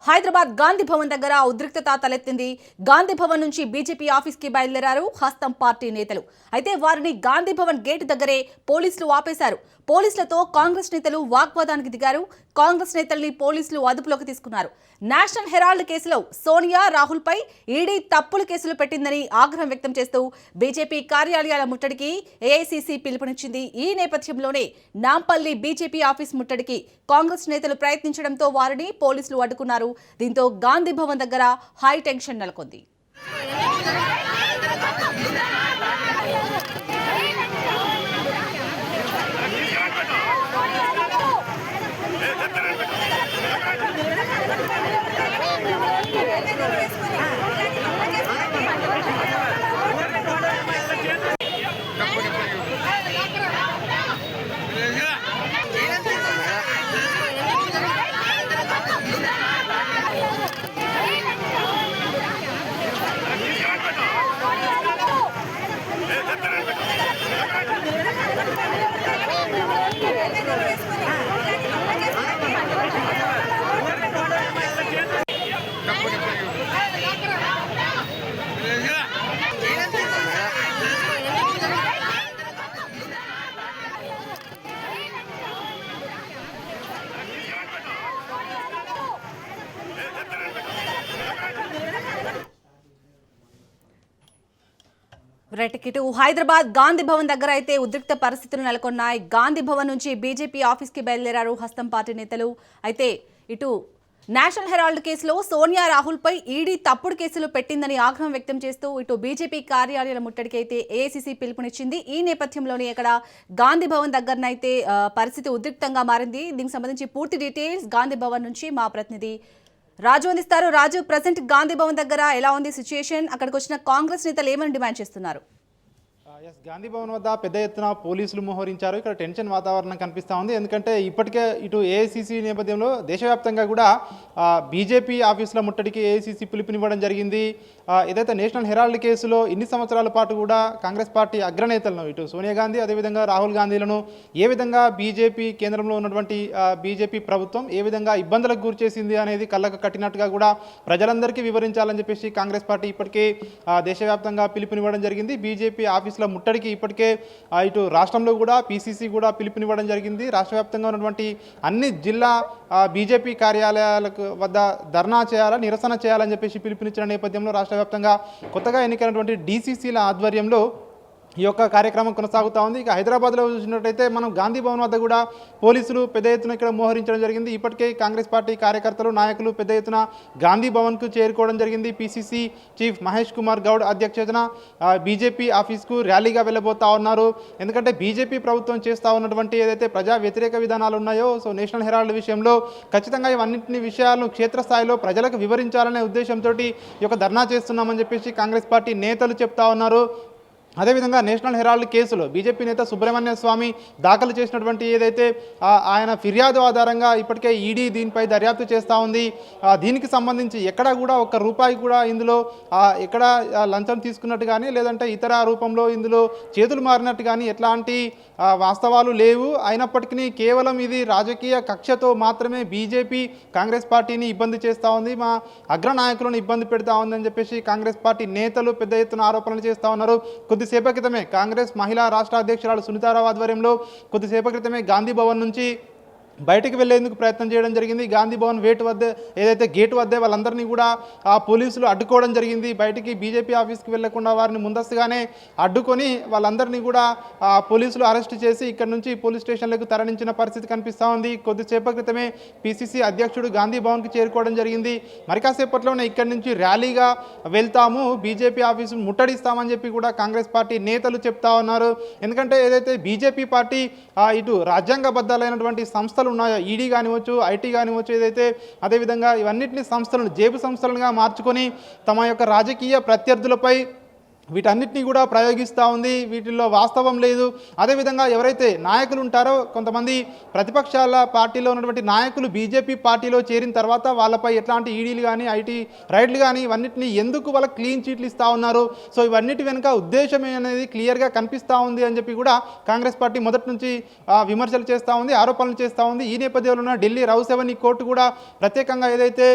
హైదరాబాద్ గాంధీ భవన్ దగ్గర ఉద్రిక్తత తలెత్తింది. గాంధీ భవన్ నుంచి బీజేపీ ఆఫీస్ కి బయలుదేరారు హస్తం పార్టీ నేతలు. అయితే వారిని గాంధీ భవన్ గేట్ దగ్గరే పోలీసులు ఆపేశారు. పోలీసులతో కాంగ్రెస్ నేతలు వాగ్వాదానికి దిగారు. కాంగ్రెస్ నేతల్ని పోలీసులు అదుపులోకి తీసుకున్నారు. నేషనల్ హెరాల్డ్ కేసులో సోనియా, రాహుల్ పై ఈడీ తప్పుడు కేసులు పెట్టిందని ఆగ్రహం వ్యక్తం చేస్తూ బీజేపీ కార్యాలయాల ముట్టడికి ఏఐసీసీ పిలుపునిచ్చింది. ఈ నేపథ్యంలోనే నాంపల్లి బీజేపీ ఆఫీస్ ముట్టడికి కాంగ్రెస్ నేతలు ప్రయత్నించడంతో వారిని పోలీసులు అడ్డుకున్నారు. దీంతో గాంధీ భవన్ దగ్గర హై టెన్షన్ నెలకొంది. హైదరాబాద్ గాంధీ భవన్ దగ్గర అయితే ఉద్రిక్త పరిస్థితులు నెలకొన్నాయి. గాంధీ భవన్ నుంచి బీజేపీ ఆఫీస్ కి బయలుదేరారు హస్తం పార్టీ నేతలు. అయితే ఇటు నేషనల్ హెరాల్డ్ కేసులో సోనియా, రాహుల్ పై ఈడీ తప్పుడు కేసులు పెట్టిందని ఆగ్రహం వ్యక్తం చేస్తూ ఇటు బీజేపీ కార్యాలయాల ముట్టడికి అయితే ఏఐసీసీ పిలుపునిచ్చింది. ఈ నేపథ్యంలోనే ఇక్కడ గాంధీ భవన్ దగ్గరనైతే పరిస్థితి ఉద్రిక్తంగా మారింది. దీనికి సంబంధించి పూర్తి డీటెయిల్స్ గాంధీ భవన్ నుంచి మా ప్రతినిధి రాజు అందిస్తారు. రాజు, ప్రజెంట్ గాంధీ భవన్ దగ్గర ఎలా ఉంది సిచ్యుయేషన్? అక్కడికి వచ్చిన కాంగ్రెస్ నేతలు ఏమని డిమాండ్ చేస్తున్నారు? గాంధీ భవన్ వద్ద పెద్ద ఎత్తున పోలీసులు మోహరించారు. ఇక్కడ టెన్షన్ వాతావరణం కనిపిస్తూ ఉంది. ఎందుకంటే ఇప్పటికే ఇటు ఏఐసీసీ నేపథ్యంలో దేశవ్యాప్తంగా కూడా బీజేపీ ఆఫీసుల ముట్టడికి ఏఐసీసీ పిలుపునివ్వడం జరిగింది. ఏదైతే నేషనల్ హెరాల్డ్ కేసులో ఇన్ని సంవత్సరాల పాటు కూడా కాంగ్రెస్ పార్టీ అగ్రనేతలను ఇటు సోనియా గాంధీ, అదేవిధంగా రాహుల్ గాంధీలను ఏ విధంగా బీజేపీ కేంద్రంలో ఉన్నటువంటి బీజేపీ ప్రభుత్వం ఏ విధంగా ఇబ్బందులకు గురి చేసింది అనేది కళ్ళకు కట్టినట్టుగా కూడా ప్రజలందరికీ వివరించాలని చెప్పేసి కాంగ్రెస్ పార్టీ ఇప్పటికే దేశవ్యాప్తంగా పిలుపునివ్వడం జరిగింది. బీజేపీ ఆఫీసుల ముట్టడికి ఇప్పటికే ఇటు రాష్ట్రంలో కూడా పీసీసీ కూడా పిలుపునివ్వడం జరిగింది. రాష్ట్ర వ్యాప్తంగా ఉన్నటువంటి అన్ని జిల్లా బీజేపీ కార్యాలయాలకు వద్ద ధర్నా చేయాలని, నిరసన చేయాలని చెప్పేసి పిలుపునిచ్చిన నేపథ్యంలో రాష్ట్ర వ్యాప్తంగా కొత్తగా ఎన్నికైనటువంటి డీసీసీల ఆధ్వర్యంలో ఈ యొక్క కార్యక్రమం కొనసాగుతూ ఉంది. ఇక హైదరాబాద్లో చూసినట్టయితే మనం గాంధీ భవన్ వద్ద కూడా పోలీసులు పెద్ద ఎత్తున ఇక్కడ మోహరించడం జరిగింది. ఇప్పటికే కాంగ్రెస్ పార్టీ కార్యకర్తలు, నాయకులు పెద్ద ఎత్తున గాంధీ భవన్కు చేరుకోవడం జరిగింది. పీసీసీ చీఫ్ మహేష్ కుమార్ గౌడ్ అధ్యక్షతన బీజేపీ ఆఫీస్కు ర్యాలీగా వెళ్ళబోతా ఉన్నారు. ఎందుకంటే బీజేపీ ప్రభుత్వం చేస్తూ ఉన్నటువంటి ఏదైతే ప్రజా వ్యతిరేక విధానాలు ఉన్నాయో, సో నేషనల్ హెరాల్డ్ విషయంలో ఖచ్చితంగా ఇవన్నింటినీ విషయాలను క్షేత్రస్థాయిలో ప్రజలకు వివరించాలనే ఉద్దేశంతో ఈ యొక్క ధర్నా చేస్తున్నామని చెప్పేసి కాంగ్రెస్ పార్టీ నేతలు చెప్తా ఉన్నారు. అదేవిధంగా నేషనల్ హెరాల్డ్ కేసులో బీజేపీ నేత సుబ్రహ్మణ్య స్వామి దాఖలు చేసినటువంటి ఏదైతే ఆయన ఫిర్యాదు ఆధారంగా ఇప్పటికే ఈడీ దీనిపై దర్యాప్తు చేస్తూ ఉంది. దీనికి సంబంధించి ఎక్కడ కూడా ఒక్క రూపాయి కూడా ఇందులో ఎక్కడ లంచం తీసుకున్నట్టు కానీ, లేదంటే ఇతర రూపంలో ఇందులో చేతులు మారినట్టు కానీ ఎట్లాంటి వాస్తవాలు లేవు. అయినప్పటికీ కేవలం ఇది రాజకీయ కక్షతో మాత్రమే బీజేపీ కాంగ్రెస్ పార్టీని ఇబ్బంది చేస్తూ ఉంది, మా అగ్రనాయకులను ఇబ్బంది పెడతా ఉందని చెప్పేసి కాంగ్రెస్ పార్టీ నేతలు పెద్ద ఎత్తున ఆరోపణలు చేస్తూ ఉన్నారు. కొద్దిసేపటి క్రితమే కాంగ్రెస్ మహిళా రాష్ట్ర అధ్యక్షురాలు సునీతారావు ఆధ్వర్యంలో కొద్దిసేపటి క్రితమే గాంధీ భవన్ నుంచి బయటకు వెళ్లేందుకు ప్రయత్నం చేయడం జరిగింది. గాంధీ భవన్ ఏదైతే గేటు వద్దే వాళ్ళందరినీ కూడా పోలీసులు అడ్డుకోవడం జరిగింది. బయటికి బీజేపీ ఆఫీస్కి వెళ్లకుండా వారిని ముందస్తుగానే అడ్డుకొని వాళ్ళందరినీ కూడా పోలీసులు అరెస్ట్ చేసి ఇక్కడ నుంచి పోలీస్ స్టేషన్లకు తరలించిన పరిస్థితి కనిపిస్తూ ఉంది. కొద్దిసేపటి క్రితమే పీసీసీ అధ్యక్షుడు గాంధీ భవన్కి చేరుకోవడం జరిగింది. మరి కాసేపట్లోనే ఇక్కడి నుంచి ర్యాలీగా వెళ్తాము, బీజేపీ ఆఫీసు ముట్టడిస్తామని చెప్పి కూడా కాంగ్రెస్ పార్టీ నేతలు చెప్తా ఉన్నారు. ఎందుకంటే ఏదైతే బీజేపీ పార్టీ ఇటు రాజ్యాంగబద్ధాలైనటువంటి సంస్థలు ఉన్నాయో, ఈడీ కానివచ్చు, ఐటీ కానివచ్చు, ఏదైతే అదేవిధంగా ఇవన్నింటినీ సంస్థలను జేబు సంస్థలుగా మార్చుకొని తమ యొక్క రాజకీయ ప్రత్యర్థులపై వీటన్నిటినీ కూడా ప్రయోగిస్తూ ఉంది. వీటిల్లో వాస్తవం లేదు. అదేవిధంగా ఎవరైతే నాయకులు ఉంటారో కొంతమంది ప్రతిపక్షాల పార్టీలో ఉన్నటువంటి నాయకులు బీజేపీ పార్టీలో చేరిన తర్వాత వాళ్ళపై ఎట్లాంటి ఈడీలు కానీ ఐటీ రైడ్లు కానీ ఇవన్నిటిని ఎందుకు వాళ్ళకి క్లీన్ చీట్లు ఇస్తూ ఉన్నారు, సో ఇవన్నిటి వెనుక ఉద్దేశం అనేది క్లియర్గా కనిపిస్తూ ఉంది అని చెప్పి కూడా కాంగ్రెస్ పార్టీ మొదటి నుంచి విమర్శలు చేస్తూ ఉంది, ఆరోపణలు చేస్తూ ఉంది. ఈ నేపథ్యంలో ఢిల్లీ రౌసెవెన్యూ కోర్టు కూడా ప్రత్యేకంగా ఏదైతే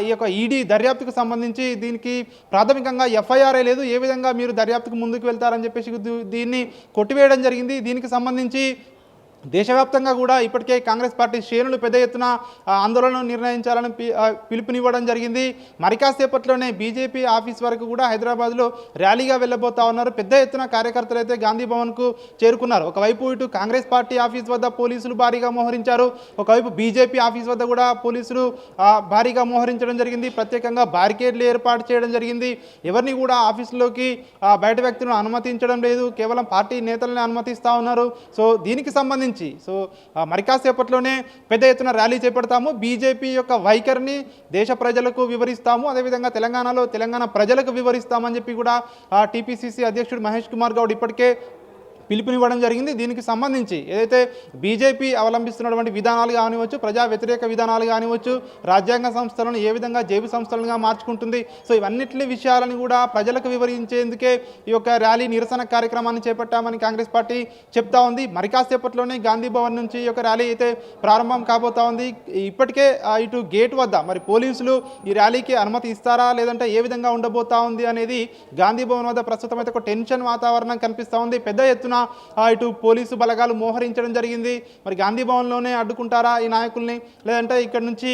ఈ యొక్క ఈడీ దర్యాప్తుకు సంబంధించి దీనికి ప్రాథమికంగా ఎఫ్ఐఆర్ఏ లేదు, ఏ విధంగా మీరు దర్యాప్తుకు ముందుకు వెళ్తారని చెప్పేసి దీన్ని కొట్టివేయడం జరిగింది. దీనికి సంబంధించి దేశవ్యాప్తంగా కూడా ఇప్పటికే కాంగ్రెస్ పార్టీ శ్రేణులు పెద్ద ఎత్తున ఆందోళనను నిర్ణయించాలని పిలుపునివ్వడం జరిగింది. మరి కాసేపట్లోనే బీజేపీ ఆఫీస్ వరకు కూడా హైదరాబాద్లో ర్యాలీగా వెళ్ళబోతా ఉన్నారు. పెద్ద ఎత్తున కార్యకర్తలు అయితే గాంధీ భవన్కు చేరుకున్నారు. ఒకవైపు ఇటు కాంగ్రెస్ పార్టీ ఆఫీస్ వద్ద పోలీసులు భారీగా మోహరించారు, ఒకవైపు బీజేపీ ఆఫీస్ వద్ద కూడా పోలీసులు భారీగా మోహరించడం జరిగింది. ప్రత్యేకంగా బారికేడ్లు ఏర్పాటు చేయడం జరిగింది. ఎవరిని కూడా ఆఫీసులోకి బయట వ్యక్తులను అనుమతించడం లేదు, కేవలం పార్టీ నేతలను అనుమతిస్తూ ఉన్నారు. సో దీనికి సంబంధించి మరి కాసేపట్లోనే పెద్ద ఎత్తున ర్యాలీ చేపడతాము, బీజేపీ యొక్క వైఖరిని దేశ ప్రజలకు వివరిస్తాము, అదేవిధంగా తెలంగాణ ప్రజలకు వివరిస్తామని చెప్పి కూడా టీపీసీసీ అధ్యక్షుడు మహేష్ కుమార్ గౌడ్ ఇప్పటికే పిలుపునివ్వడం జరిగింది. దీనికి సంబంధించి ఏదైతే బీజేపీ అవలంబిస్తున్నటువంటి విధానాలు కానివచ్చు, ప్రజా వ్యతిరేక విధానాలు కానివచ్చు, రాజ్యాంగ సంస్థలను ఏ విధంగా జైలు సంస్థలుగా మార్చుకుంటుంది, సో ఇవన్నిటి విషయాలను కూడా ప్రజలకు వివరించేందుకే ఈ యొక్క ర్యాలీ నిరసన కార్యక్రమాన్ని చేపట్టామని కాంగ్రెస్ పార్టీ చెప్తా ఉంది. మరి కాసేపట్లోనే గాంధీ భవన్ నుంచి ఈ యొక్క ర్యాలీ అయితే ప్రారంభం కాబోతా ఉంది. ఇప్పటికే ఇటు గేట్ వద్ద మరి పోలీసులు ఈ ర్యాలీకి అనుమతి ఇస్తారా లేదంటే ఏ విధంగా ఉండబోతా ఉంది అనేది గాంధీ భవన్ వద్ద ప్రస్తుతం అయితే ఒక టెన్షన్ వాతావరణం కనిపిస్తూ ఉంది. పెద్ద ఎత్తున ఇటు పోలీసు బలగాలు మోహరించడం జరిగింది. మరి గాంధీ భవన్లోనే అడ్డుకుంటారా ఈ నాయకుల్ని, లేదంటే ఇక్కడ నుంచి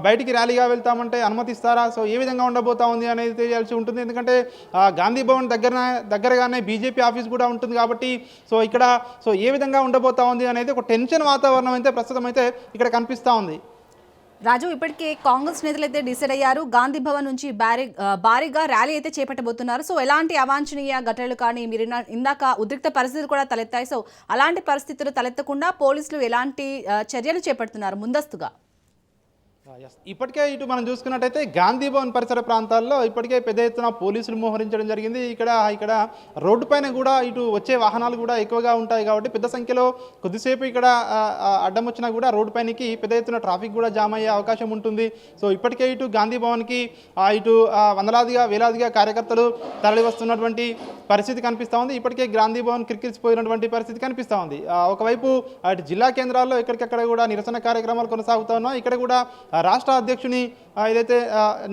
బయటికి ర్యాలీగా వెళ్తామంటే అనుమతిస్తారా, సో ఏ విధంగా ఉండబోతా ఉంది అనేది తెలియాల్సి ఉంటుంది. ఎందుకంటే గాంధీ భవన్ దగ్గరగానే బీజేపీ ఆఫీస్ కూడా ఉంటుంది కాబట్టి సో ఏ విధంగా ఉండబోతా ఉంది అనేది ఒక టెన్షన్ వాతావరణం అయితే ప్రస్తుతం అయితే ఇక్కడ కనిపిస్తూ ఉంది. రాజు, ఇప్పటికే కాంగ్రెస్ నేతలు అయితే డిసైడ్ అయ్యారు, గాంధీ భవన్ నుంచి భారీగా ర్యాలీ అయితే చేపట్టబోతున్నారు. సో ఎలాంటి అవాంఛనీయ ఘటనలు కానీ మీరు ఇందాక ఉద్రిక్త పరిస్థితులు కూడా తలెత్తాయి, సో అలాంటి పరిస్థితులు తలెత్తకుండా పోలీసులు ఎలాంటి చర్యలు చేపడుతున్నారు ముందస్తుగా? ఇప్పటికే ఇటు మనం చూసుకున్నట్టయితే గాంధీ భవన్ పరిసర ప్రాంతాల్లో ఇప్పటికే పెద్ద ఎత్తున పోలీసులు మోహరించడం జరిగింది. ఇక్కడ రోడ్డు పైన కూడా ఇటు వచ్చే వాహనాలు కూడా ఎక్కువగా ఉంటాయి కాబట్టి పెద్ద సంఖ్యలో కొద్దిసేపు ఇక్కడ అడ్డం వచ్చినా కూడా రోడ్డు పైనకి పెద్ద ఎత్తున ట్రాఫిక్ కూడా జామ్ అయ్యే అవకాశం ఉంటుంది. సో ఇప్పటికే ఇటు గాంధీ భవన్కి ఇటు వందలాదిగా వేలాదిగా కార్యకర్తలు తరలి వస్తున్నటువంటి పరిస్థితి కనిపిస్తూ ఉంది. ఇప్పటికే గాంధీ భవన్ కిరికిరిసిపోయినటువంటి పరిస్థితి కనిపిస్తూ ఉంది. ఒకవైపు అటు జిల్లా కేంద్రాల్లో ఎక్కడికక్కడ కూడా నిరసన కార్యక్రమాలు కొనసాగుతూ ఉన్నాయి. ఇక్కడ కూడా రాష్ట్ర అధ్యక్షుని ఏదైతే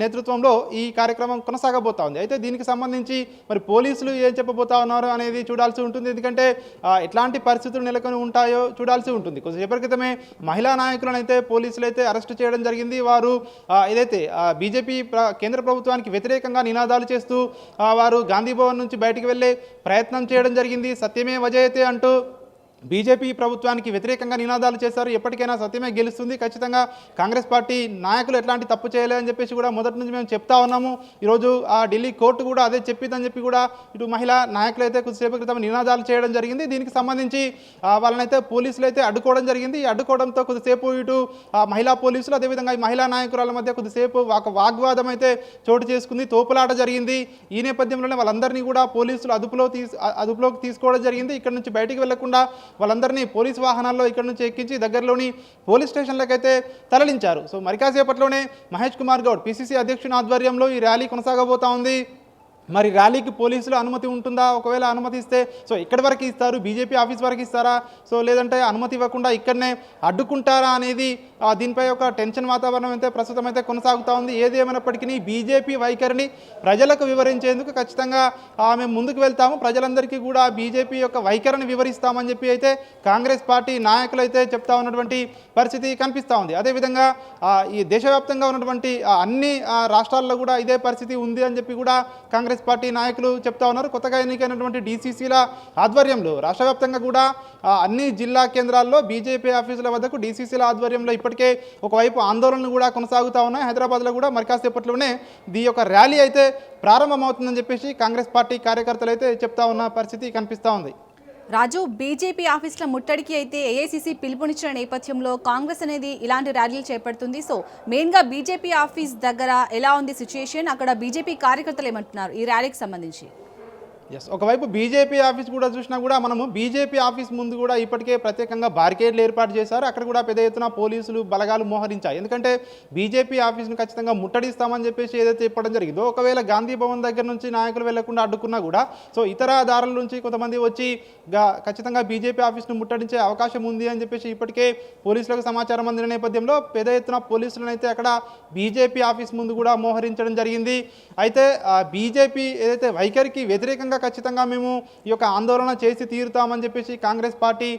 నేతృత్వంలో ఈ కార్యక్రమం కొనసాగబోతా ఉంది. అయితే దీనికి సంబంధించి మరి పోలీసులు ఏం చెప్పబోతా ఉన్నారు అనేది చూడాల్సి ఉంటుంది. ఎందుకంటే ఎట్లాంటి పరిస్థితులు నెలకొని ఉంటాయో చూడాల్సి ఉంటుంది. కొద్దిసేపటి క్రితమే మహిళా నాయకులను అయితే పోలీసులు అయితే అరెస్ట్ చేయడం జరిగింది. వారు ఏదైతే బీజేపీ కేంద్ర ప్రభుత్వానికి వ్యతిరేకంగా నినాదాలు చేస్తూ వారు గాంధీ భవన్ నుంచి బయటికి వెళ్ళే ప్రయత్నం చేయడం జరిగింది. సత్యమే వజయతే అంటూ బీజేపీ ప్రభుత్వానికి వ్యతిరేకంగా నినాదాలు చేశారు. ఎప్పటికైనా సత్యమే గెలుస్తుంది, ఖచ్చితంగా కాంగ్రెస్ పార్టీ నాయకులు ఎట్లాంటి తప్పు చేయలేదని చెప్పేసి కూడా మొదటి నుంచి మేము చెప్తా ఉన్నాము. ఈరోజు ఢిల్లీ కోర్టు కూడా అదే చెప్పిందని చెప్పి కూడా ఇటు మహిళా నాయకులు అయితే కొద్దిసేపు క్రితం నినాదాలు చేయడం జరిగింది. దీనికి సంబంధించి వాళ్ళనైతే పోలీసులు అయితే అడ్డుకోవడం జరిగింది. అడ్డుకోవడంతో కొద్దిసేపు ఇటు మహిళా పోలీసులు అదేవిధంగా ఈ మహిళా నాయకురాల మధ్య కొద్దిసేపు ఒక వాగ్వాదం అయితే చోటు చేసుకుంది, తోపులాట జరిగింది. ఈ నేపథ్యంలోనే వాళ్ళందరినీ కూడా పోలీసులు అదుపులోకి తీసుకోవడం జరిగింది. ఇక్కడ నుంచి బయటికి వెళ్లకుండా వాళ్ళందరినీ పోలీసు వాహనాల్లో ఇక్కడ నుంచి ఎక్కించి దగ్గరలోని పోలీస్ స్టేషన్లకైతే తరలించారు. సో మరి కాసేపట్లోనే మహేష్ కుమార్ గౌడ్ పిసిసి అధ్యక్షుని ఆధ్వర్యంలో ఈ ర్యాలీ కొనసాగబోతా ఉంది. మరి ర్యాలీకి పోలీసులు అనుమతి ఉంటుందా, ఒకవేళ అనుమతి ఇస్తే సో ఇక్కడి వరకు ఇస్తారు, బీజేపీ ఆఫీస్ వరకు ఇస్తారా, సో లేదంటే అనుమతి ఇవ్వకుండా ఇక్కడనే అడ్డుకుంటారా అనేది దీనిపై ఒక టెన్షన్ వాతావరణం అయితే ప్రస్తుతం అయితే కొనసాగుతూ ఉంది. ఏది ఏమైనప్పటికీ బీజేపీ వైఖరిని ప్రజలకు వివరించేందుకు ఖచ్చితంగా మేము ముందుకు వెళ్తాము, ప్రజలందరికీ కూడా బీజేపీ యొక్క వైఖరిని వివరిస్తామని చెప్పి అయితే కాంగ్రెస్ పార్టీ నాయకులు అయితే చెప్తా ఉన్నటువంటి పరిస్థితి కనిపిస్తూ ఉంది. అదేవిధంగా ఈ దేశవ్యాప్తంగా ఉన్నటువంటి అన్ని రాష్ట్రాల్లో కూడా ఇదే పరిస్థితి ఉంది అని చెప్పి కూడా కాంగ్రెస్ పార్టీ నాయకులు చెప్తా ఉన్నారు. కొత్తగా ఎన్నికైనటువంటి డీసీసీల ఆధ్వర్యంలో రాష్ట్ర వ్యాప్తంగా కూడా అన్ని జిల్లా కేంద్రాల్లో బీజేపీ ఆఫీసుల వద్దకు డీసీసీల ఆధ్వర్యంలో ఇప్పటికే ఒకవైపు ఆందోళనలు కూడా కొనసాగుతూ ఉన్నాయి. హైదరాబాద్లో కూడా మరి కాసేపట్లోనే ఈ యొక్క ర్యాలీ అయితే ప్రారంభమవుతుందని చెప్పేసి కాంగ్రెస్ పార్టీ కార్యకర్తలు అయితే చెప్తా ఉన్న పరిస్థితి కనిపిస్తూ ఉంది. రాజు, బీజేపీ ఆఫీసుల ముట్టడికి అయితే ఏఐసీసీ పిలుపునిచ్చిన నేపథ్యంలో కాంగ్రెస్ అనేది ఇలాంటి ర్యాలీలు చేపడుతుంది. సో మెయిన్గా బీజేపీ ఆఫీస్ దగ్గర ఎలా ఉంది సిచ్యుయేషన్, అక్కడ బీజేపీ కార్యకర్తలు ఏమంటున్నారు ఈ ర్యాలీకి సంబంధించి? ఎస్, ఒకవైపు బీజేపీ ఆఫీస్ కూడా చూసినా కూడా మనము బీజేపీ ఆఫీస్ ముందు కూడా ఇప్పటికే ప్రత్యేకంగా బారికేడ్లు ఏర్పాటు చేశారు. అక్కడ కూడా పెద్ద ఎత్తున పోలీసులు బలగాలు మోహరించాయి. ఎందుకంటే బీజేపీ ఆఫీస్ను ఖచ్చితంగా ముట్టడిస్తామని చెప్పేసి ఏదైతే చెప్పడం జరిగిందో, ఒకవేళ గాంధీ భవన్ దగ్గర నుంచి నాయకులు వెళ్లకుండా అడ్డుకున్నా కూడా సో ఇతర దారుల నుంచి కొంతమంది వచ్చి ఖచ్చితంగా బీజేపీ ఆఫీస్ను ముట్టడించే అవకాశం ఉంది అని చెప్పేసి ఇప్పటికే పోలీసులకు సమాచారం అందిన నేపథ్యంలో పెద్ద ఎత్తున పోలీసులను అయితే అక్కడ బీజేపీ ఆఫీస్ ముందు కూడా మోహరించడం జరిగింది. అయితే బీజేపీ ఏదైతే వైఖరికి వ్యతిరేకంగా ఖచ్చితంగా మేము ఈ యొక్క ఆందోళన చేసి తీరుతామని చెప్పేసి కాంగ్రెస్ పార్టీ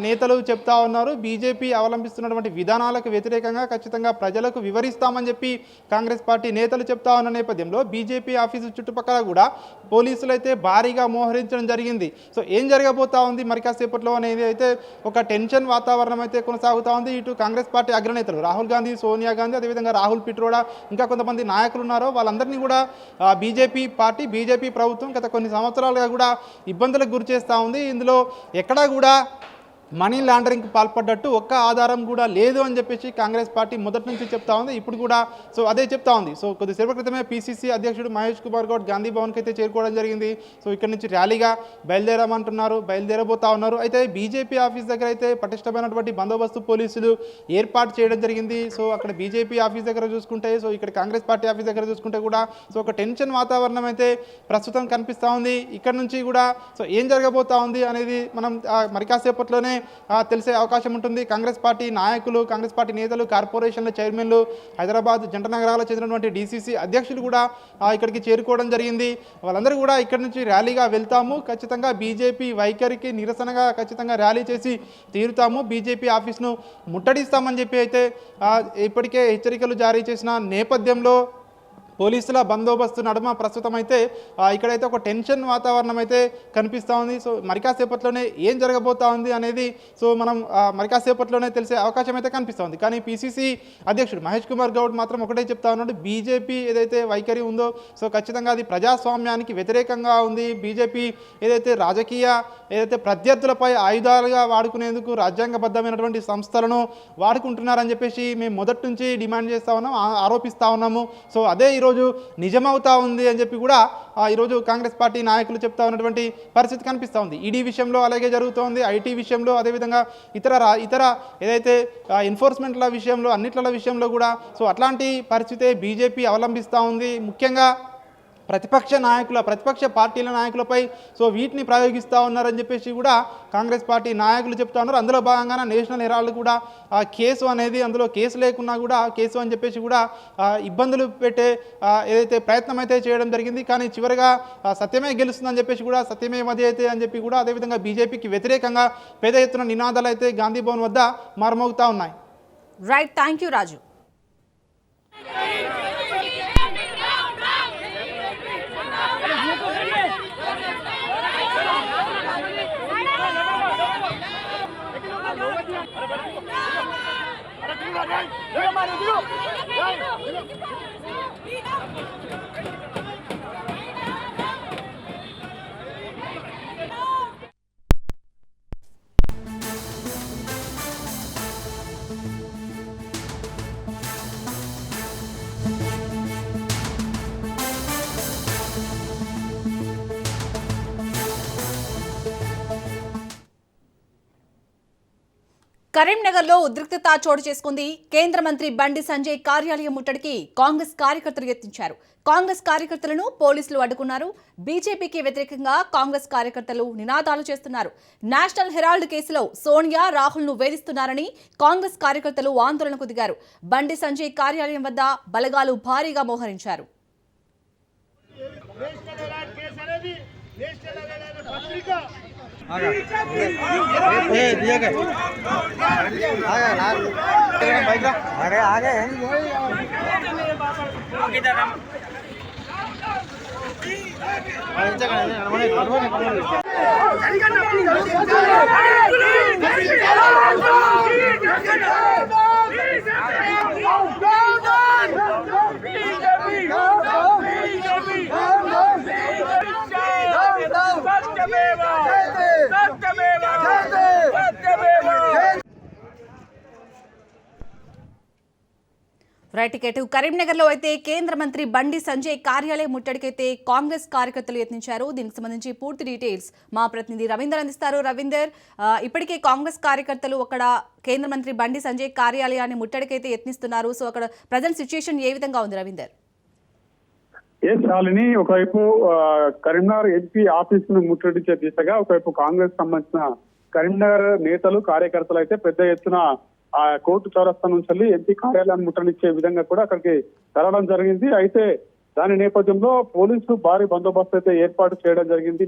నేతలు చెప్తా ఉన్నారు. బీజేపీ అవలంబిస్తున్నటువంటి విధానాలకు వ్యతిరేకంగా ఖచ్చితంగా ప్రజలకు వివరిస్తామని చెప్పి కాంగ్రెస్ పార్టీ నేతలు చెప్తా ఉన్న నేపథ్యంలో బీజేపీ ఆఫీసు చుట్టుపక్కల కూడా పోలీసులు అయితే భారీగా మోహరించడం జరిగింది. సో ఏం జరగబోతా ఉంది మరి కాసేపట్లో అనేది అయితే ఒక టెన్షన్ వాతావరణం అయితే కొనసాగుతూ ఉంది. ఇటు కాంగ్రెస్ పార్టీ అగ్రనేతలు రాహుల్ గాంధీ, సోనియా గాంధీ, అదేవిధంగా రాహుల్ పిట్రోడా, ఇంకా కొంతమంది నాయకులు ఉన్నారో వాళ్ళందరినీ కూడా బీజేపీ పార్టీ, బీజేపీ ప్రభుత్వం గత కొన్ని సంవత్సరాలుగా కూడా ఇబ్బందులకు గురి చేస్తూ ఉంది. ఇందులో ఎక్కడా కూడా మనీ లాండరింగ్కి పాల్పడ్డట్టు ఒక్క ఆధారం కూడా లేదు అని చెప్పేసి కాంగ్రెస్ పార్టీ మొదటి నుంచి చెప్తా ఉంది. ఇప్పుడు కూడా సో అదే చెప్తా ఉంది. సో కొద్దిసేపటి క్రితమే పీసీసీ అధ్యక్షుడు మహేష్ కుమార్ గౌడ్ గాంధీ భవన్కి అయితే చేరుకోవడం జరిగింది. సో ఇక్కడ నుంచి ర్యాలీగా బయలుదేరబోతా ఉన్నారు. అయితే బీజేపీ ఆఫీస్ దగ్గర అయితే పటిష్టమైనటువంటి బందోబస్తు పోలీసులు ఏర్పాటు చేయడం జరిగింది. సో అక్కడ బీజేపీ ఆఫీస్ దగ్గర చూసుకుంటే, సో ఇక్కడ కాంగ్రెస్ పార్టీ ఆఫీస్ దగ్గర చూసుకుంటే కూడా సో ఒక టెన్షన్ వాతావరణం అయితే ప్రస్తుతం కనిపిస్తూ ఉంది. ఇక్కడ నుంచి కూడా సో ఏం జరగబోతా ఉంది అనేది మనం మరి కాసేపట్లోనే తెలిసే అవకాశం ఉంటుంది. కాంగ్రెస్ పార్టీ నాయకులు, కాంగ్రెస్ పార్టీ నేతలు, కార్పొరేషన్ల చైర్మన్లు, హైదరాబాద్ జంట నగరాలకు చెందినటువంటి డీసీసీ అధ్యక్షులు కూడా ఇక్కడికి చేరుకోవడం జరిగింది. వాళ్ళందరూ కూడా ఇక్కడి నుంచి ర్యాలీగా వెళ్తాము, ఖచ్చితంగా బీజేపీ వైఖరికి నిరసనగా ఖచ్చితంగా ర్యాలీ చేసి తీరుతాము, బీజేపీ ఆఫీస్ను ముట్టడిస్తామని చెప్పి అయితే ఇప్పటికే హెచ్చరికలు జారీ చేసిన నేపథ్యంలో పోలీసుల బందోబస్తు నడుమ ప్రస్తుతం అయితే ఇక్కడైతే ఒక టెన్షన్ వాతావరణం అయితే కనిపిస్తూ ఉంది. సో మరి కాసేపట్లోనే ఏం జరగబోతా ఉంది అనేది సో మనం మరి కాసేపట్లోనే తెలిసే అవకాశం అయితే కనిపిస్తూ ఉంది. కానీ పీసీసీ అధ్యక్షుడు మహేష్ కుమార్ గౌడ్ మాత్రం ఒకటే చెప్తా ఉన్నాడు, బీజేపీ ఏదైతే వైఖరి ఉందో సో ఖచ్చితంగా అది ప్రజాస్వామ్యానికి వ్యతిరేకంగా ఉంది. బీజేపీ ఏదైతే ప్రత్యర్థులపై ఆయుధాలుగా వాడుకునేందుకు రాజ్యాంగబద్ధమైనటువంటి సంస్థలను వాడుకుంటున్నారని చెప్పేసి మేము మొదటి నుంచి డిమాండ్ చేస్తూ ఉన్నాం, ఆరోపిస్తూ ఉన్నాము. సో అదే ఈరోజు నిజమవుతా ఉంది అని చెప్పి కూడా ఈరోజు కాంగ్రెస్ పార్టీ నాయకులు చెప్తా ఉన్నటువంటి పరిస్థితి కనిపిస్తూ ఉంది. ఈడీ విషయంలో అలాగే జరుగుతోంది, ఐటీ విషయంలో, అదేవిధంగా ఇతర ఏదైతే ఎన్ఫోర్స్మెంట్ల విషయంలో, అన్నిట్ల విషయంలో కూడా సో అట్లాంటి పరిస్థితే బీజేపీ అవలంబిస్తూ ఉంది. ముఖ్యంగా ప్రతిపక్ష పార్టీల నాయకులపై సో వీటిని ప్రయోగిస్తూ ఉన్నారని చెప్పేసి కూడా కాంగ్రెస్ పార్టీ నాయకులు చెప్తా ఉన్నారు. అందులో భాగంగానే నేషనల్ హెరాల్డ్ కూడా కేసు అనేది, అందులో కేసు లేకున్నా కూడా కేసు అని చెప్పేసి కూడా ఇబ్బందులు పెట్టే ఏదైతే ప్రయత్నం అయితే చేయడం జరిగింది. కానీ చివరిగా సత్యమే గెలుస్తుందని చెప్పేసి కూడా, సత్యమే మధ్య అయితే అని చెప్పి కూడా, అదేవిధంగా బీజేపీకి వ్యతిరేకంగా పెద్ద ఎత్తున నినాదాలు అయితే గాంధీ భవన్ వద్ద మారుమోగుతూ ఉన్నాయి. రైట్, థ్యాంక్ యూ రాజు. కరీంనగర్లో ఉద్రిక్తత చోటు చేసుకుంది. కేంద్ర మంత్రి బండి సంజయ్ కార్యాలయం ముట్టడికి కాంగ్రెస్ కార్యకర్తలు యత్నించారు. కాంగ్రెస్ కార్యకర్తలను పోలీసులు అడ్డుకున్నారు. బీజేపీకి వ్యతిరేకంగా కాంగ్రెస్ కార్యకర్తలు నినాదాలు చేస్తున్నారు. నేషనల్ హెరాల్డ్ కేసులో సోనియా, రాహుల్ను వేధిస్తున్నారని కాంగ్రెస్ కార్యకర్తలు ఆందోళనకు దిగారు. బండి సంజయ్ కార్యాలయం వద్ద బలగాలు భారీగా మోహరించారు. రైట్ ఇటు కరీంనగర్లో అయితే కేంద్ర మంత్రి బండి సంజయ్ కార్యాలయం ముట్టడికైతే కాంగ్రెస్ కార్యకర్తలు యత్నించారు. దీనికి సంబంధించి పూర్తి డీటెయిల్స్ మా ప్రతినిధి రవీందర్ అందిస్తారు. రవీందర్, ఇప్పటికే కాంగ్రెస్ కార్యకర్తలు అక్కడ కేంద్ర మంత్రి బండి సంజయ్ కార్యాలయాన్ని ముట్టడికైతే యత్నిస్తున్నారు. సో అక్కడ ప్రజెంట్ సిచ్యుయేషన్ ఏ విధంగా ఉంది రవీందర్? శాలిని, ఒకవైపు కరీంనగర్ ఎంపీ ఆఫీసును ముట్టడించే దిశగా ఒకవైపు కాంగ్రెస్ సంబంధించిన కరీంనగర్ నేతలు కార్యకర్తలు అయితే పెద్ద ఎత్తున ఆ కోర్టు చౌరస్తా నుంచి వెళ్ళి ఎంపీ కార్యాలయాన్ని ముట్టడించే విధంగా కూడా అక్కడికి తరలడం జరిగింది. అయితే దాని నేపథ్యంలో పోలీసులు భారీ బందోబస్తు అయితే ఏర్పాటు చేయడం జరిగింది.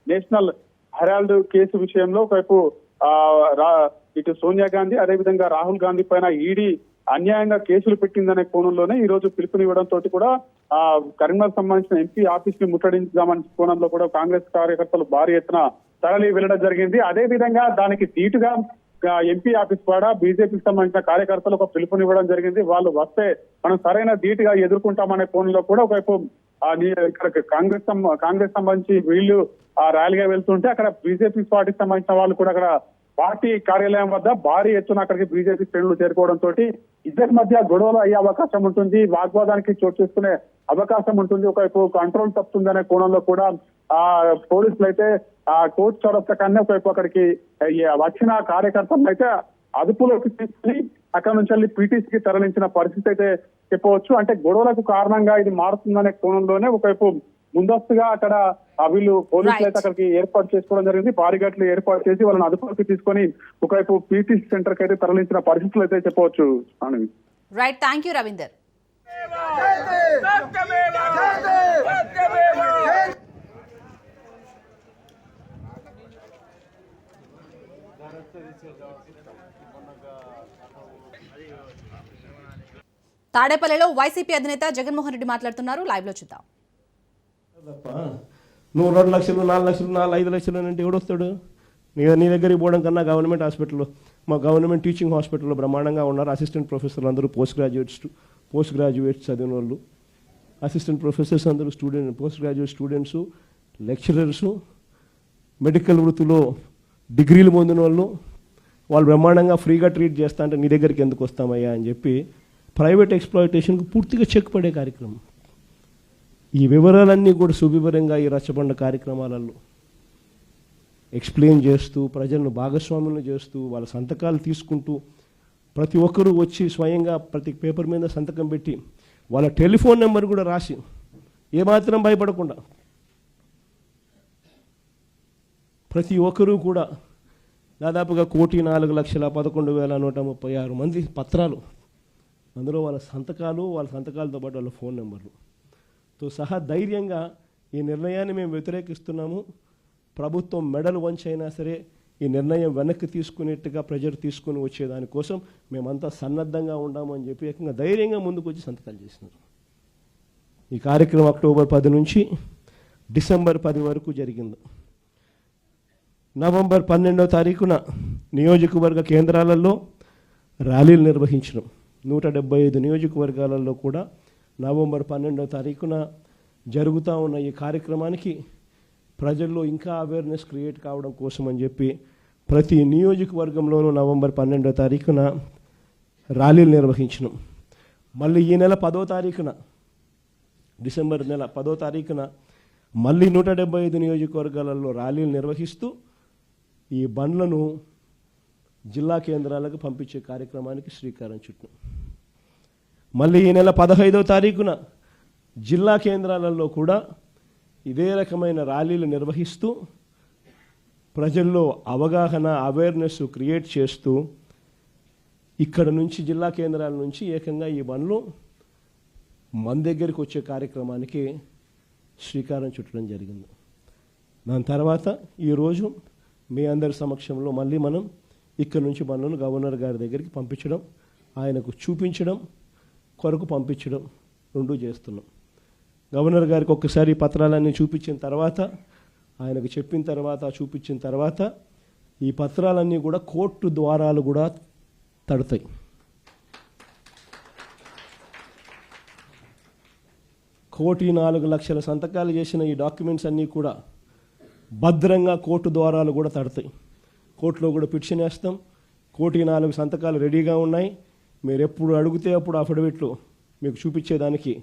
నేషనల్ హెరాల్డ్ కేసు విషయంలో ఒకవైపు ఇటు సోనియా గాంధీ అదేవిధంగా రాహుల్ గాంధీ పైన ఈడీ అన్యాయంగా కేసులు పెట్టిందనే కోణంలోనే ఈ రోజు పిలుపునివ్వడంతో కూడా కరీంనగర్ సంబంధించిన ఎంపీ ఆఫీస్ ని ముట్టడించామనే కోణంలో కూడా కాంగ్రెస్ కార్యకర్తలు భారీ ఎత్తున తరలి వెళ్లడం జరిగింది. అదే విధంగా దానికి దీటుగా ఎంపీ ఆఫీస్ కూడా బీజేపీకి సంబంధించిన కార్యకర్తలు ఒక పిలుపునివ్వడం జరిగింది. వాళ్ళు వస్తే మనం సరైన ధీటుగా ఎదుర్కొంటామనే కోణంలో కూడా ఒకవైపు ఇక్కడ కాంగ్రెస్ సంబంధించి వీళ్ళు ర్యాలీగా వెళ్తుంటే అక్కడ బీజేపీ పార్టీకి సంబంధించిన వాళ్ళు కూడా అక్కడ పార్టీ కార్యాలయం వద్ద భారీ ఎత్తున అక్కడికి బీజేపీ శ్రేణులు చేరుకోవడంతో ఇద్దరి మధ్య గొడవలు అయ్యే అవకాశం ఉంటుంది, వాగ్వాదానికి చోటు చేసుకునే అవకాశం ఉంటుంది, ఒకవైపు కంట్రోల్ తప్పుతుందనే కోణంలో కూడా పోలీసులు అయితే కోర్టు చౌరస్తా కన్నా ఒకవైపు అక్కడికి వచ్చిన కార్యకర్తలను అయితే అదుపులోకి తీసుకుని అక్కడ నుంచి వెళ్ళి పీటీసీకి తరలించిన పరిస్థితి అయితే చెప్పవచ్చు. అంటే గొడవలకు కారణంగా ఇది మారుతుందనే కోణంలోనే ఒకవైపు ముందస్తుగా అక్కడ వీళ్ళు పోలీసులు అయితే అక్కడికి ఏర్పాటు చేసుకోవడం జరిగింది. బారిగట్లు ఏర్పాటు చేసి వాళ్ళని అదుపులోకి తీసుకొని ఒకవైపు పీటీసీ సెంటర్ కి అయితే తరలించిన పరిస్థితులు అయితే చెప్పవచ్చు. Right, thank you Ravinder. తాడేపల్లిలో వైసీపీ అధినేత జగన్మోహన్ రెడ్డి మాట్లాడుతున్నారు. లైవ్ లో చూద్దాం. నువ్వు 2 లక్షలు 4 లక్షలు 5 లక్షలు అంటే ఎవడొస్తాడు? నీ దగ్గరికి పోవడం కన్నా గవర్నమెంట్ హాస్పిటల్లో, మా గవర్నమెంట్ టీచింగ్ హాస్పిటల్లో బ్రహ్మాండంగా ఉన్నారు అసిస్టెంట్ ప్రొఫెసర్లు అందరూ పోస్ట్ గ్రాడ్యుయేట్స్ చదివిన వాళ్ళు, అసిస్టెంట్ ప్రొఫెసర్స్ అందరూ post graduate students, lecturers, medical వృత్తిలో డిగ్రీలు పొందిన వాళ్ళు బ్రహ్మాండంగా ఫ్రీగా ట్రీట్ చేస్తా అంటే నీ దగ్గరికి ఎందుకు వస్తామయ్యా అని చెప్పి ప్రైవేట్ ఎక్స్ప్లాయిటేషన్కు పూర్తిగా చెక్ పడే కార్యక్రమం. ఈ వివరాలన్నీ కూడా సువివరంగా ఈ రచ్చబండ కార్యక్రమాలలో ఎక్స్ప్లెయిన్ చేస్తూ ప్రజలను భాగస్వాములను చేస్తూ వాళ్ళ సంతకాలు తీసుకుంటూ ప్రతి ఒక్కరూ వచ్చి స్వయంగా ప్రతి పేపర్ మీద సంతకం పెట్టి వాళ్ళ టెలిఫోన్ నెంబర్ కూడా రాసి ఏమాత్రం భయపడకుండా ప్రతి ఒక్కరూ కూడా దాదాపుగా 1,04,11,136 మంది పత్రాలు, అందులో వాళ్ళ సంతకాలతో పాటు వాళ్ళ ఫోన్ నెంబర్లతో సహా ధైర్యంగా ఈ నిర్ణయాన్ని మేము వ్యతిరేకిస్తున్నాము, ప్రభుత్వం మెడలు వంచైనా సరే ఈ నిర్ణయం వెనక్కి తీసుకునేట్టుగా ప్రెజర్ తీసుకుని వచ్చేదానికోసం మేమంతా సన్నద్ధంగా ఉన్నామని చెప్పి ఏకంగా ధైర్యంగా ముందుకు వచ్చి సంతకాలు చేసినారు. ఈ కార్యక్రమం అక్టోబర్ 10 నుంచి డిసెంబర్ 10 వరకు జరిగింది. నవంబర్ 12వ తారీఖున నియోజకవర్గ కేంద్రాలలో ర్యాలీలు నిర్వహించడం, 175 నియోజకవర్గాలలో కూడా నవంబర్ 12వ తారీఖున జరుగుతూ ఉన్న ఈ కార్యక్రమానికి ప్రజల్లో ఇంకా అవేర్నెస్ క్రియేట్ కావడం కోసం అని చెప్పి ప్రతి నియోజకవర్గంలోనూ నవంబర్ 12వ తారీఖున ర్యాలీలు నిర్వహించడం. మళ్ళీ ఈ నెల 10వ తారీఖున, డిసెంబర్ నెల 10వ తారీఖున మళ్ళీ 175 నియోజకవర్గాలలో ర్యాలీలు నిర్వహిస్తూ ఈ బండ్లను జిల్లా కేంద్రాలకు పంపించే కార్యక్రమానికి శ్రీకారం చుట్టాం. మళ్ళీ ఈ నెల 15వ తారీఖున జిల్లా కేంద్రాలలో కూడా ఇదే రకమైన ర్యాలీలు నిర్వహిస్తూ ప్రజల్లో అవగాహన అవేర్నెస్ క్రియేట్ చేస్తూ ఇక్కడ నుంచి జిల్లా కేంద్రాల నుంచి ఏకంగా ఈ బండ్లు మన దగ్గరికి వచ్చే కార్యక్రమానికి శ్రీకారం చుట్టడం జరిగింది. దాని తర్వాత ఈరోజు మీ అందరి సమక్షంలో మళ్ళీ మనం ఇక్కడ నుంచి బండ్లను గవర్నర్ గారి దగ్గరికి పంపించడం, ఆయనకు చూపించడం కొరకు పంపించడం రెండూ చేస్తున్నాం. గవర్నర్ గారికి ఒక్కసారి పత్రాలన్నీ చూపించిన తర్వాత, ఆయనకు చెప్పిన తర్వాత, చూపించిన తర్వాత ఈ పత్రాలన్నీ కూడా కోర్టు ద్వారాలు కూడా తడతాయి. కోటి 4 లక్షల సంతకాలు చేసిన ఈ డాక్యుమెంట్స్ అన్నీ కూడా భద్రంగా కోర్టు ద్వారాలు కూడా తడతాయి. కోర్టులో కూడా పిటిషన్ వేస్తాం. 1,04,00,000 సంతకాలు రెడీగా ఉన్నాయి. మీరు ఎప్పుడు అడిగితే అప్పుడు అఫిడవిట్లు మీకు చూపించేదానికి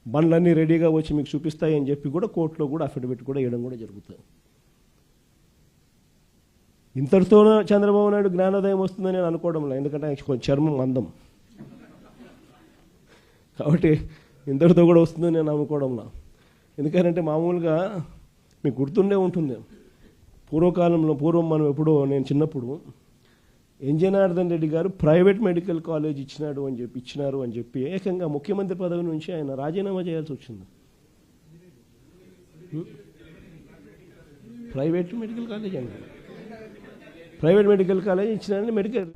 బండ్లన్నీ రెడీగా వచ్చి మీకు చూపిస్తాయి అని చెప్పి కూడా కోర్టులో కూడా అఫిడవిట్ కూడా వేయడం కూడా జరుగుతుంది. ఇంతటితోనే చంద్రబాబు నాయుడు జ్ఞానోదయం వస్తుందని నేను అనుకోవడం లేదు, ఎందుకంటే ఆయన కొంచెం చర్మం అందం కాబట్టి ఇంతటితో కూడా వస్తుందని నేను అనుకోవడంలా. ఎందుకంటే మామూలుగా మీకు గుర్తుండే ఉంటుంది, పూర్వం మనం ఎప్పుడో నేను చిన్నప్పుడు జనార్దన్ రెడ్డి గారు ప్రైవేట్ మెడికల్ కాలేజ్ ఇచ్చినారు అని చెప్పి ఏకంగా ముఖ్యమంత్రి పదవి నుంచి ఆయన రాజీనామా చేయాల్సి వచ్చింది. ప్రైవేట్ మెడికల్ కాలేజ్ ఇచ్చినారని మెడికల్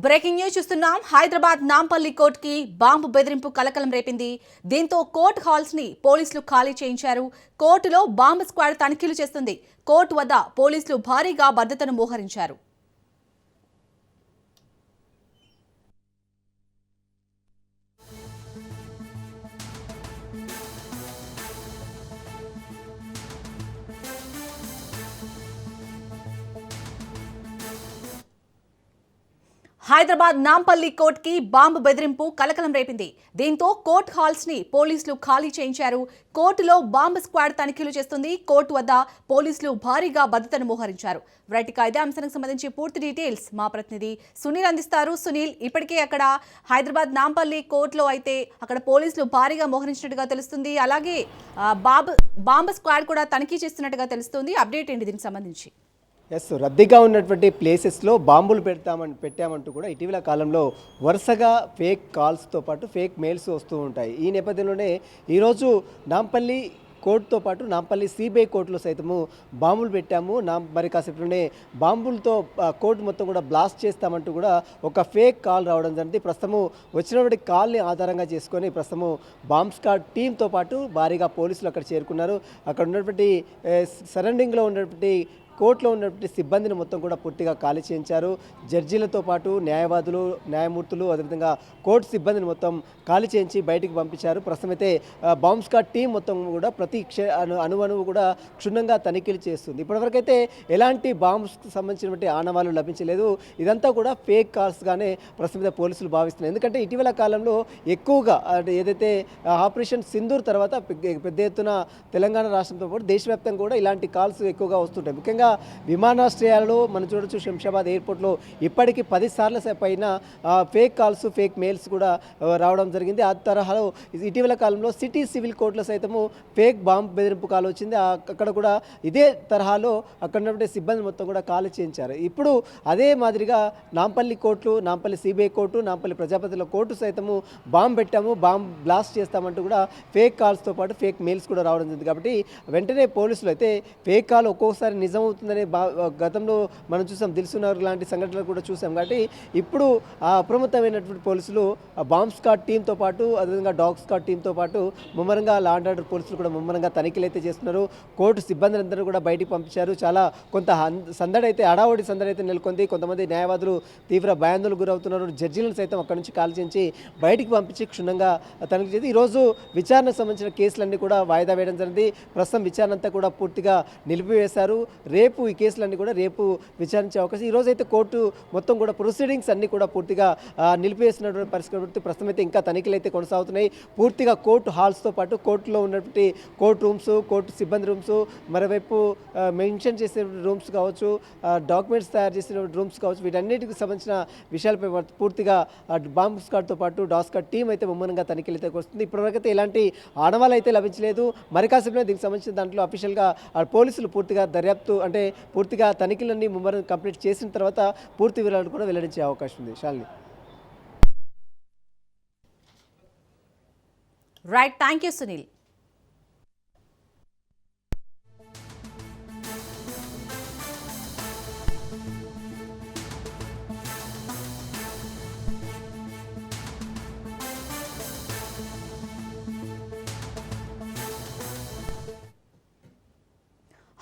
బ్రేకింగ్ న్యూస్ చూస్తున్నాం. హైదరాబాద్ నాంపల్లి కోర్టుకి బాంబు బెదిరింపు కలకలం రేపింది. దీంతో కోర్టు హాల్స్ ని పోలీసులు ఖాళీ చేయించారు. కోర్టులో బాంబు స్క్వాడ్ తనిఖీలు చేస్తుంది. కోర్టు వద్ద పోలీసులు భారీగా భద్రతను మోహరించారు. హైదరాబాద్ నాంపల్లి కోర్టుకి బాంబు బెదిరింపు కలకలం రేపింది. దీంతో కోర్టు హాల్స్ ని పోలీసులు ఖాళీ చేయించారు. కోర్టులో బాంబు స్క్వాడ్ తనిఖీలు చేస్తుంది. కోర్టు వద్ద పోలీసులు భారీగా భద్రతను మోహరించారు. రైట్గా ఇదే అంశానికి సంబంధించి పూర్తి డీటెయిల్స్ మా ప్రతినిధి సునీల్ అందిస్తారు. సునీల్, ఇప్పటికే అక్కడ హైదరాబాద్ నాంపల్లి కోర్టులో అయితే అక్కడ పోలీసులు భారీగా మోహరించినట్టుగా తెలుస్తుంది. అలాగే బాంబు స్క్వాడ్ కూడా తనిఖీ చేస్తున్నట్టుగా తెలుస్తుంది. అప్డేట్ ఏంటి దీనికి సంబంధించి? రద్దీగా ఉన్నటువంటి ప్లేసెస్లో బాంబులు పెట్టామంటూ కూడా ఇటీవల కాలంలో వరుసగా ఫేక్ కాల్స్తో పాటు ఫేక్ మెయిల్స్ వస్తూ ఉంటాయి. ఈ నేపథ్యంలోనే ఈరోజు నాంపల్లి కోర్టుతో పాటు నాంపల్లి సిబిఐ కోర్టులో సైతము బాంబులు పెట్టాము, మరి కాసేపులోనే బాంబులతో కోర్టు మొత్తం కూడా బ్లాస్ట్ చేస్తామంటూ కూడా ఒక ఫేక్ కాల్ రావడం జరిగింది. ప్రస్తుతము వచ్చినటువంటి కాల్ని ఆధారంగా చేసుకొని ప్రస్తుతము బాంబ్ స్క్వాడ్ టీంతో పాటు భారీగా పోలీసులు అక్కడ చేరుకున్నారు. అక్కడ ఉన్నటువంటి సరౌండింగ్లో ఉన్నటువంటి కోర్టులో ఉన్నటువంటి సిబ్బందిని మొత్తం కూడా పూర్తిగా ఖాళీ చేయించారు. జడ్జీలతో పాటు న్యాయవాదులు, న్యాయమూర్తులు, అదేవిధంగా కోర్టు సిబ్బందిని మొత్తం ఖాళీ చేయించి బయటికి పంపించారు. ప్రస్తుతం అయితే బాంబ్ స్క్వాడ్ టీం మొత్తం కూడా ప్రతి అణువణువు కూడా క్షుణ్ణంగా తనిఖీలు చేస్తుంది. ఇప్పటివరకు అయితే ఎలాంటి బాంబ్స్కి సంబంధించినటువంటి ఆనవాళ్ళు లభించలేదు. ఇదంతా కూడా ఫేక్ కాల్స్గానే ప్రస్తుతం పోలీసులు భావిస్తున్నారు. ఎందుకంటే ఇటీవల కాలంలో ఎక్కువగా ఏదైతే ఆపరేషన్ సింధూర్ తర్వాత పెద్ద ఎత్తున తెలంగాణ రాష్ట్రంతో పాటు దేశవ్యాప్తంగా కూడా ఇలాంటి కాల్స్ ఎక్కువగా వస్తుంటాయి. ముఖ్యంగా విమానాశ్రయాలలో మనం చూడొచ్చు, శంషాబాద్ ఎయిర్పోర్ట్లో ఇప్పటికీ 10 సార్ల పైన ఫేక్ కాల్స్, ఫేక్ మెయిల్స్ కూడా రావడం జరిగింది. ఆ తరహాలో ఇటీవల కాలంలో సిటీ సివిల్ కోర్టులో సైతము ఫేక్ బాంబ్ బెదిరింపు కాల్ వచ్చింది. అక్కడ కూడా ఇదే తరహాలో అక్కడ ఉన్నటువంటి సిబ్బంది మొత్తం కూడా కాల్ చేయించారు. ఇప్పుడు అదే మాదిరిగా Nampally court, Nampally CBI court, Nampally ప్రజాపతిల కోర్టు సైతము బాంబ్ పెట్టాము, బాంబ్ బ్లాస్ట్ చేస్తామంటూ కూడా ఫేక్ కాల్స్తో పాటు ఫేక్ మెయిల్స్ కూడా రావడం జరిగింది. కాబట్టి వెంటనే పోలీసులు అయితే ఫేక్ కాల్ ఒక్కొక్కసారి నిజం అవుతుందనే గతంలో మనం చూసాం, దిల్సునగర్ లాంటి సంఘటనలు కూడా చూసాం. కాబట్టి ఇప్పుడు అప్రమత్తమైనటువంటి పోలీసులు బాంబ్ స్క్వాడ్ టీంతో పాటు అదేవిధంగా డాగ్ స్క్వాడ్ టీంతో పాటు ముమ్మరంగా లా అండ్ ఆర్డర్ పోలీసులు కూడా ముమ్మరంగా తనిఖీలు అయితే చేస్తున్నారు. కోర్టు సిబ్బందిలందరూ కూడా బయటికి పంపించారు. చాలా కొంత హడావుడి సందడి అయితే నెలకొంది. కొంతమంది న్యాయవాదులు తీవ్ర భయాందోళనకు గురవుతున్నారు. జడ్జీలను సైతం అక్కడి నుంచి కాల్ చేయించి బయటికి పంపించి క్షుణ్ణంగా తనిఖీ చేసి ఈరోజు విచారణకు సంబంధించిన కేసులన్నీ కూడా వాయిదా వేయడం జరిగింది. ప్రస్తుతం విచారణ అంతా కూడా పూర్తిగా నిలిపివేశారు. రేపు ఈ కేసులన్నీ కూడా రేపు విచారించే అవకాశం. ఈరోజు అయితే కోర్టు మొత్తం కూడా ప్రొసీడింగ్స్ అన్నీ కూడా పూర్తిగా నిలిపివేసినటువంటి పరిస్థితి. ప్రస్తుతం అయితే ఇంకా తనిఖీలు అయితే కొనసాగుతున్నాయి. పూర్తిగా కోర్టు హాల్స్తో పాటు కోర్టులో ఉన్నటువంటి కోర్టు రూమ్స్, కోర్టు సిబ్బంది రూమ్స్, మరోవైపు మెన్షన్ చేసే రూమ్స్ కావచ్చు, డాక్యుమెంట్స్ తయారు చేసిన రూమ్స్ కావచ్చు, వీటన్నిటికి సంబంధించిన విషయాలపై పూర్తిగా బాంబ్ స్క్వాడ్తో పాటు డాగ్ స్క్వాడ్ టీం అయితే ముమ్మరంగా తనిఖీలు అయితే వస్తుంది. ఇప్పటివరకు అయితే ఎలాంటి ఆనవాళ్ళు అయితే లభించలేదు. మరి కాసేపులో దీనికి సంబంధించిన దాంట్లో అఫీషియల్గా పోలీసులు పూర్తిగా దర్యాప్తు అంటే పూర్తిగా తనిఖీలన్నీ ముమ్మరం కంప్లీట్ చేసిన తర్వాత పూర్తి వివరాలు కూడా వెల్లడించే అవకాశం ఉంది. Shalini. Right, thank you Sunil.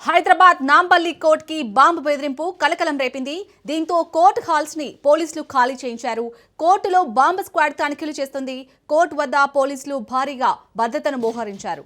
Hyderabad Nampally కోర్టుకి బాంబు బెదిరింపు కలకలం రేపింది. దీంతో కోర్టు హాల్స్ ని పోలీసులు ఖాళీ చేయించారు. కోర్టులో బాంబు స్క్వాడ్ తనిఖీలు చేస్తుంది. కోర్టు వద్ద పోలీసులు భారీగా భద్రతను మోహరించారు.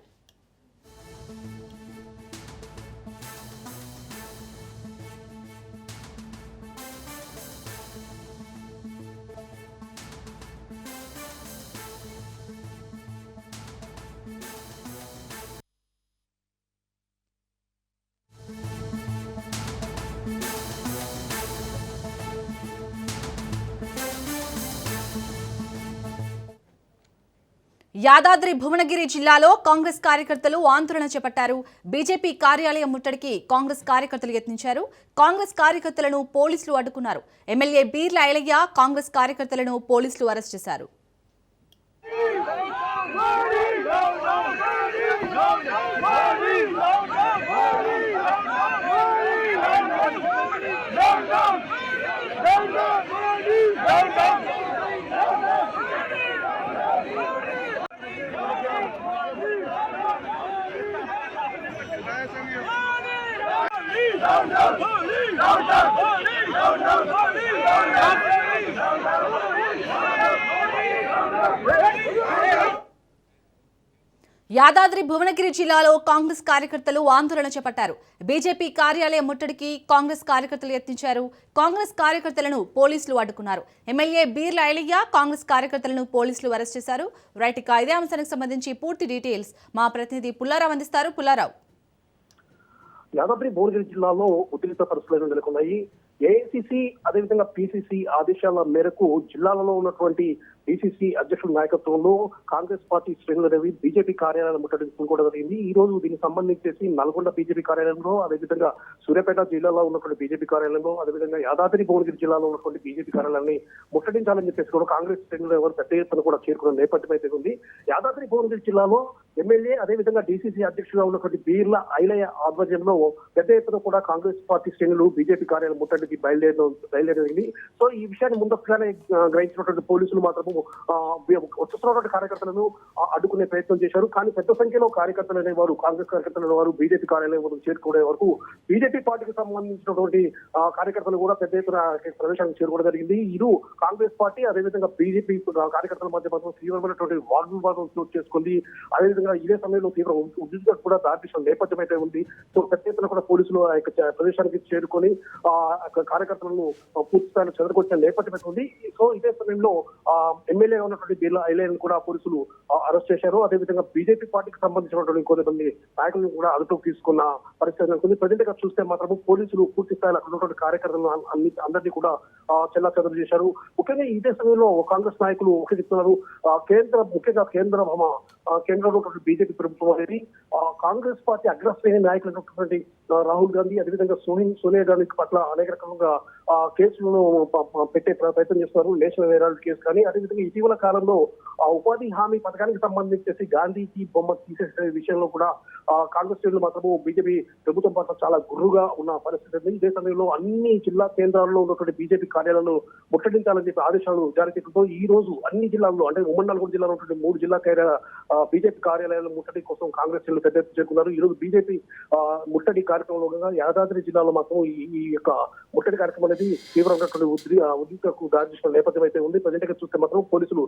యాదాద్రి భువనగిరి జిల్లాలో కాంగ్రెస్ కార్యకర్తలు ఆందోళన చేపట్టారు. బీజేపీ కార్యాలయం ముట్టడికి కాంగ్రెస్ కార్యకర్తలు యత్నించారు. కాంగ్రెస్ కార్యకర్తలను పోలీసులు అడ్డుకున్నారు. ఎమ్మెల్యే బీర్ల ఐలయ్య కాంగ్రెస్ కార్యకర్తలను పోలీసులు అరెస్ట్ చేశారు. యాదాద్రి భువనగిరి జిల్లాలో కాంగ్రెస్ కార్యకర్తలు ఆందోళన చేపట్టారు. బీజేపీ కార్యాలయం ముట్టడికి కాంగ్రెస్ కార్యకర్తలు యత్నించారు. కాంగ్రెస్ కార్యకర్తలను పోలీసులు అడ్డుకున్నారు. ఎమ్మెల్యే బీర్ల ఐలయ్య కాంగ్రెస్ కార్యకర్తలను పోలీసులు అరెస్ట్ చేశారు. రైట్, ఇక ఇదే అంశానికి సంబంధించి పూర్తి డీటెయిల్స్ మా ప్రతినిధి పుల్లారావు అందిస్తారు. పుల్లారావు, యాదాద్రి భువనగిరి జిల్లాలో ఉద్రిక్త పరిస్థితులు నెలకొన్నాయి. ఏఐసిసి అదేవిధంగా పిసిసి ఆదేశాల మేరకు జిల్లాలలో ఉన్నటువంటి డిసిసి అధ్యక్షుల నాయకత్వంలో కాంగ్రెస్ పార్టీ శ్రేణులనేవి బీజేపీ కార్యాలయాల ముట్టడికి కూడా జరిగింది. ఈ రోజు దీనికి సంబంధించేసి నల్గొండ బీజేపీ కార్యాలయంలో, అదేవిధంగా సూర్యాపేట జిల్లాలో ఉన్నటువంటి బీజేపీ కార్యాలయంలో, అదేవిధంగా యాదాద్రి భువనగిరి జిల్లాలో ఉన్నటువంటి బీజేపీ కార్యాలయాన్ని ముట్టడించాలని చెప్పేసి కూడా కాంగ్రెస్ శ్రేణులు ఎవరు పెద్ద ఎత్తున కూడా చేరుకున్న నేపథ్యం అయితే ఉంది. యాదాద్రి భువనగిరి జిల్లాలో ఎమ్మెల్యే అదేవిధంగా డిసిసి అధ్యక్షులుగా ఉన్నటువంటి బీర్ల ఐలయ్య ఆధ్వర్యంలో పెద్ద ఎత్తున కూడా కాంగ్రెస్ పార్టీ శ్రేణులు బీజేపీ కార్యాలయం ముట్టడికి బయలుదేరింది. సో ఈ విషయాన్ని ముందస్తుగానే గ్రహించినటువంటి పోలీసులు మాత్రము వస్తున్నటువంటి కార్యకర్తలను అడ్డుకునే ప్రయత్నం చేశారు. కానీ పెద్ద సంఖ్యలో కార్యకర్తలు అనేవారు, కాంగ్రెస్ కార్యకర్తలు అనేవారు బీజేపీ కార్యాలయం చేరుకునే వరకు బీజేపీ పార్టీకి సంబంధించినటువంటి కార్యకర్తలు కూడా పెద్ద ఎత్తున ప్రవేశానికి చేరుకోవడం జరిగింది. ఇరు కాంగ్రెస్ పార్టీ అదేవిధంగా బీజేపీ కార్యకర్తల మధ్య మాత్రం తీవ్రమైనటువంటి వాగ్వివాదం చోటు చేసుకుంది. అదేవిధంగా ఇదే సమయంలో తీవ్ర ఉద్రిక్తత కూడా దారితీసిన నేపథ్యం అయితే ఉంది. సో పెద్ద ఎత్తున కూడా పోలీసులు ఆ యొక్క ప్రదేశానికి చేరుకొని కార్యకర్తలను పూర్తి స్థాయిలో చెదరగొట్టిన నేపథ్యం అయితే ఉంది. సో ఇదే సమయంలో ఎమ్మెల్యే ఉన్నటువంటి బీర్ల ఐలయ్యను కూడా పోలీసులు అరెస్ట్ చేశారు. అదేవిధంగా బీజేపీ పార్టీకి సంబంధించినటువంటి కొంతమంది నాయకులను కూడా అదుపులోకి తీసుకున్న పరిస్థితి నెలకొంది. ప్రజెంట్ గా చూస్తే మాత్రం పోలీసులు పూర్తి స్థాయిలో అక్కడ ఉన్నటువంటి కార్యకర్తలను అందరినీ కూడా చెల్లా చెదరు చేశారు. ముఖ్యంగా ఇదే సమయంలో కాంగ్రెస్ నాయకులు ఒకటి చెప్తున్నారు, ముఖ్యంగా కేంద్రంలో ఉన్నటువంటి బీజేపీ ప్రభుత్వం అనేది కాంగ్రెస్ పార్టీ అగ్రశ్రేణి నాయకులైనటువంటి రాహుల్ గాంధీ అదేవిధంగా సోనియా గాంధీ పట్ల అనేక రకంగా కేసులను పెట్టే ప్రయత్నం చేస్తున్నారు. నేషనల్ హెరాల్డ్ కేసు కానీ, అదేవిధంగా ఇటీవల కాలంలో ఉపాధి హామీ పథకానికి సంబంధించేసి గాంధీజీ బొమ్మ తీసేసే విషయంలో కూడా కాంగ్రెస్ శ్రేణులు మాత్రము బీజేపీ ప్రభుత్వం పట్ల చాలా గుర్రుగా ఉన్న పరిస్థితి ఉంది. ఇదే సమయంలో అన్ని జిల్లా కేంద్రాల్లో ఉన్నటువంటి బీజేపీ కార్యాలయాలను ముట్టడించాలని చెప్పి ఆదేశాలు జారీ చేయడంతో ఈ రోజు అన్ని జిల్లాల్లో అంటే ఉమ్మడి నల్గొండ జిల్లాలో ఉన్నటువంటి 3 జిల్లా బీజేపీ కార్యాలయాల ముట్టడి కోసం కాంగ్రెస్ శ్రేణులు పెద్ద ఎత్తున చేరుకున్నారు. ఈ రోజు బీజేపీ ముట్టడి కార్యక్రమంలో యాదాద్రి జిల్లాలో మాత్రం ఈ యొక్క ముట్టడి కార్యక్రమం అనేది తీవ్రమైనటువంటి ఉద్రిక్తకు దారి తీసిన నేపథ్యం అయితే ఉంది. ప్రజెంట్ గా చూస్తే మాత్రం పోలీసులు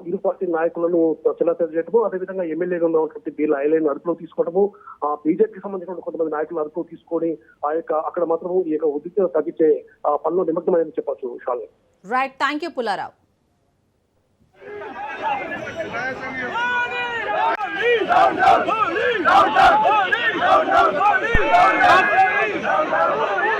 ఇరు పార్టీ నాయకులను చెల్లాచెదరు చేయడము, అదేవిధంగా ఎమ్మెల్యేగా ఉన్నటువంటి బీర్ల ఐలయ్యను అదుపులో తీసుకోవడము, బీజేపీకి సంబంధించిన కొంతమంది నాయకులను అదుపులో తీసుకొని అక్కడ మాత్రం ఈ యొక్క ఉద్రిక్తత తగ్గించే పనిలో నిమగ్నమైందని చెప్పొచ్చు. Shali, right, thank you Pullarao. Down,